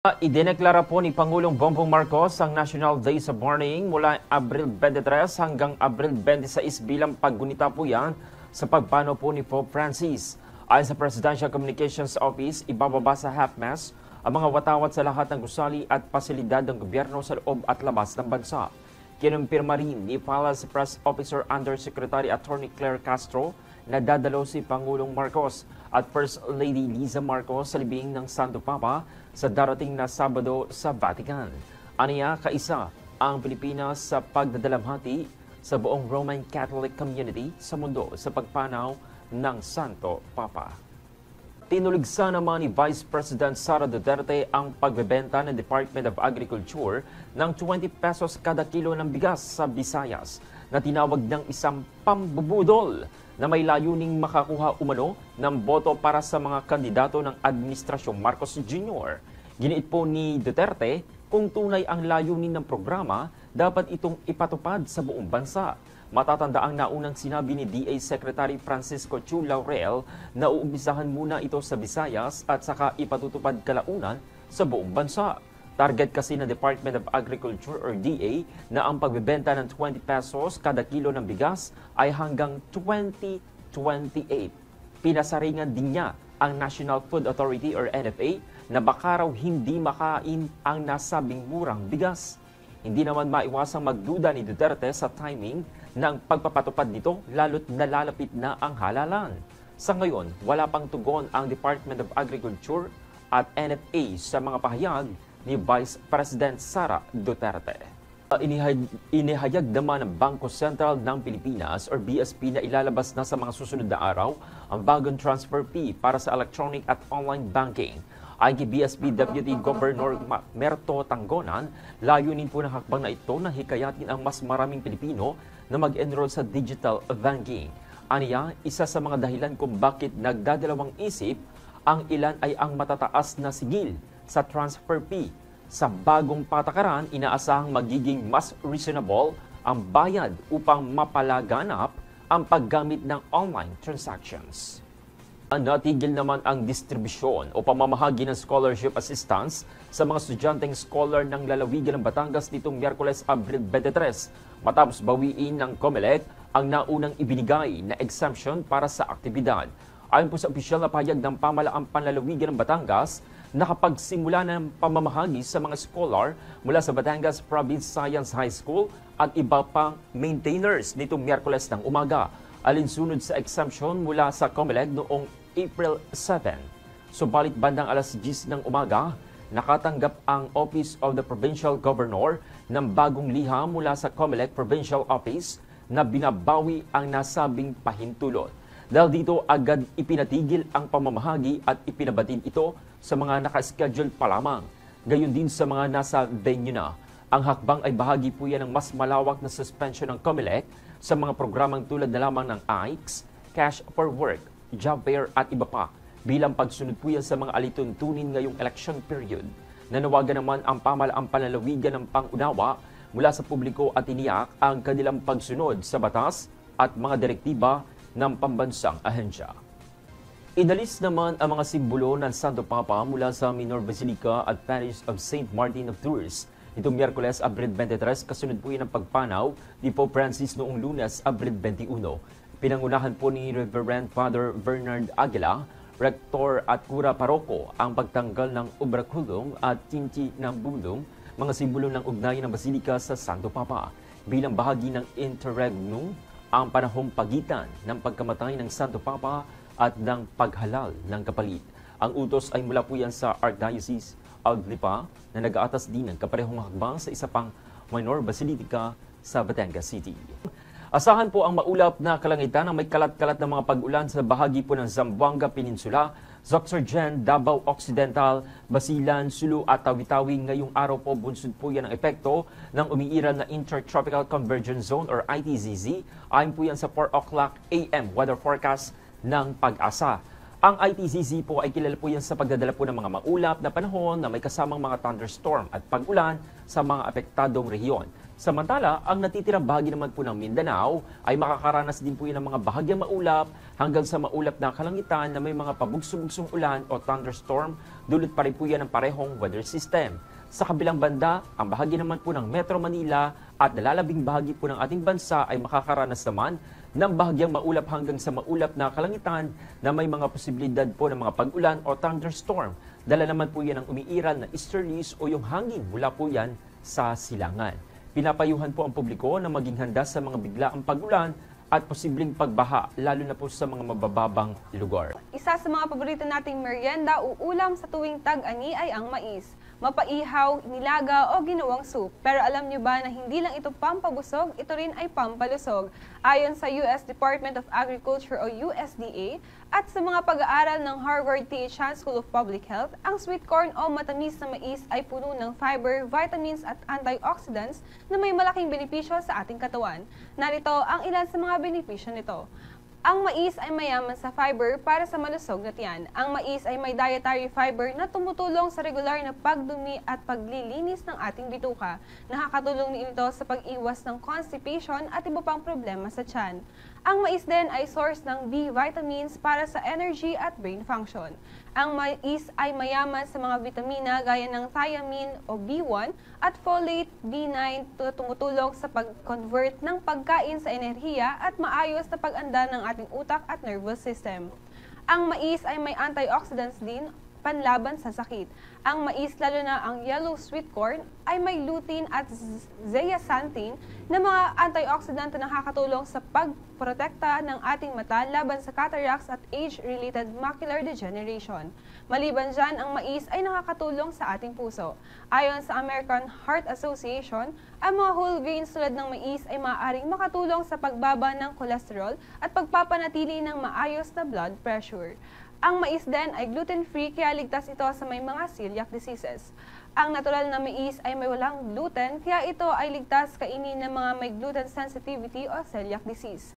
Idineklara po ni Pangulong Bongbong Marcos ang National Day sa Mourning mula Abril 23 hanggang Abril 26 bilang paggunita po yan sa pagpanaw po ni Pope Francis. Ayon sa Presidential Communications Office, ibababa sa half-mast ang mga watawat sa lahat ng gusali at pasilidad ng gobyerno sa loob at labas ng bansa. Kinumpirma rin ni Palace Press Officer Undersecretary Attorney Claire Castro na dadalo si Pangulong Marcos at First Lady Liza Marcos sa libing ng Santo Papa sa darating na Sabado sa Vatican. Aniya, kaisa ang Pilipinas sa pagdadalamhati sa buong Roman Catholic community sa mundo sa pagpanaw ng Santo Papa. Tinuligsa naman ni Vice President Sara Duterte ang pagbebenta ng Department of Agriculture ng 20 pesos kada kilo ng bigas sa Visayas na tinawag ng isang pambubudol na may layuning makakuha umano ng boto para sa mga kandidato ng Administrasyong Marcos Jr. Giniit po ni Duterte kung tunay ang layunin ng programa, dapat itong ipatupad sa buong bansa. Matatanda ang naunang sinabi ni DA Secretary Francisco Chu Laurel na uumpisahan muna ito sa Visayas at saka ipatutupad kalaunan sa buong bansa. Target kasi ng Department of Agriculture or DA na ang pagbebenta ng 20 pesos kada kilo ng bigas ay hanggang 2028. Pinasaringan din niya ang National Food Authority or NFA na baka raw hindi makain ang nasabing murang bigas. Hindi naman maiwasang magduda ni Duterte sa timing ng pagpapatupad nito lalo't nalalapit na ang halalan. Sa ngayon, wala pang tugon ang Department of Agriculture at NFA sa mga pahayag ni Vice President Sara Duterte. Inihayag naman ng Bangko Sentral ng Pilipinas or BSP na ilalabas na sa mga susunod na araw ang bagong transfer fee para sa electronic at online banking. Ayon kay BSP Deputy Governor Merto Tanggonan, layunin po ng hakbang na ito na hikayatin ang mas maraming Pilipino na mag-enroll sa digital banking. Aniya, isa sa mga dahilan kung bakit nagdadalawang isip ang ilan ay ang matataas na sigil sa transfer fee. Sa bagong patakaran, inaasahang magiging mas reasonable ang bayad upang mapalaganap ang paggamit ng online transactions. Natigil naman ang distribusyon o pamamahagi ng scholarship assistance sa mga estudyanteng scholar ng lalawigan ng Batangas nitong Miyerkules, Abril 23 matapos bawiin ng COMELEC ang naunang ibinigay na exemption para sa aktibidad. Ayon po sa opisyal na pahayag ng Pamahalaang Panlalawigan ng Batangas, nakapagsimula ng pamamahagi sa mga scholar mula sa Batangas Province Science High School at iba pang maintainers nitong Miyerkules ng umaga, alinsunod sa exemption mula sa COMELEC noong April 7. Subalit bandang alas 10 ng umaga, nakatanggap ang Office of the Provincial Governor ng bagong liham mula sa COMELEC Provincial Office na binabawi ang nasabing pahintulot. Dahil dito agad ipinatigil ang pamamahagi at ipinabatid ito sa mga nakaschedule pa lamang. Gayon din sa mga nasa venue na. Ang hakbang ay bahagi po yan ng mas malawak na suspension ng COMELEC sa mga programang tulad na lamang ng AICS, Cash for Work, Job Fair at iba pa bilang pagsunod po yan sa mga alituntunin ngayong election period. Nanawagan naman ang Pamahalaang Panlalawigan ng pangunawa mula sa publiko at iniyak ang kanilang pagsunod sa batas at mga direktiba ng pambansang ahensya. Inalis naman ang mga simbolo ng Santo Papa mula sa Minor Basilica at Parish of St. Martin of Tours. Itong Miyerkules, Abril 23, kasunod po yan ang pagpanaw ni Pope Francis noong Lunes, Abril 21. Pinangunahan po ni Reverend Father Bernard Aguila, Rektor at Kura Paroko, ang pagtanggal ng obrakulum at tinti ng bulong, mga simbolo ng ugnayan ng Basilika sa Santo Papa. Bilang bahagi ng interregnum, ang panahong pagitan ng pagkamatay ng Santo Papa at ng paghalal ng kapalit. Ang utos ay mula po yan sa Archdiocese of Lipa na nag-aatas din ng kaparehong hakbang sa isa pang minor basilica sa Batangas City. Asahan po ang maulap na kalangitan ng may kalat-kalat na mga pag-ulan sa bahagi po ng Zamboanga Peninsula, Sorsogon, Davao Occidental, Basilan, Sulu at Tawi-Tawi. Ngayong araw po bunsod po yan ang epekto ng umiiral na Intertropical Convergence Zone or ITZZ. Ayon po yan sa 4 o'clock AM weather forecast ng Pag-asa. Ang ITZZ po ay kilala po yan sa pagdadala po ng mga maulap na panahon na may kasamang mga thunderstorm at pag-ulan sa mga apektadong rehiyon. Samantala, ang natitirang bahagi naman po ng Mindanao ay makakaranas din po yan ng mga bahagyang maulap hanggang sa maulap na kalangitan na may mga pabugso-bugsong ulan o thunderstorm, dulot pa rin po yan ng parehong weather system. Sa kabilang banda, ang bahagi naman po ng Metro Manila at nalalabing bahagi po ng ating bansa ay makakaranas naman ng bahagyang maulap hanggang sa maulap na kalangitan na may mga posibilidad po ng mga pag-ulan o thunderstorm. Dala naman po yan ng umiiral na easterlies o yung hangin mula po yan sa silangan. Pinapayuhan po ang publiko na maging handa sa mga biglaang pag-ulan at posibleng pagbaha, lalo na po sa mga mabababang lugar. Isa sa mga paborito nating merienda o ulam sa tuwing tag-ani ay ang mais. Mapaihaw, nilaga o ginawang soup. Pero alam niyo ba na hindi lang ito pampabusog, ito rin ay pampalusog. Ayon sa US Department of Agriculture o USDA at sa mga pag-aaral ng Harvard T.H. Chan School of Public Health, ang sweet corn o matamis na mais ay puno ng fiber, vitamins at antioxidants na may malaking benepisyo sa ating katawan. Narito ang ilan sa mga benepisyo nito. Ang mais ay mayaman sa fiber para sa malusog na tiyan. Ang mais ay may dietary fiber na tumutulong sa regular na pagdumi at paglilinis ng ating bituka. Nakakatulong din ito sa pag-iwas ng constipation at iba pang problema sa tiyan. Ang mais din ay source ng B vitamins para sa energy at brain function. Ang mais ay mayaman sa mga vitamina gaya ng thiamine o B1 at folate B9 na tumutulong sa pag-convert ng pagkain sa enerhiya at maayos na pag-anda ng ating utak at nervous system. Ang mais ay may antioxidants din panlaban sa sakit. Ang mais, lalo na ang yellow sweet corn, ay may lutein at zeaxanthin na mga antioxidant na nakakatulong sa pagprotekta ng ating mata laban sa cataracts at age-related macular degeneration. Maliban dyan, ang mais ay nakakatulong sa ating puso. Ayon sa American Heart Association, ang mga whole grains tulad ng mais ay maaaring makatulong sa pagbaba ng cholesterol at pagpapanatili ng maayos na blood pressure. Ang mais din ay gluten-free kaya ligtas ito sa may mga celiac diseases. Ang natural na mais ay may walang gluten kaya ito ay ligtas kainin ng mga may gluten sensitivity o celiac disease.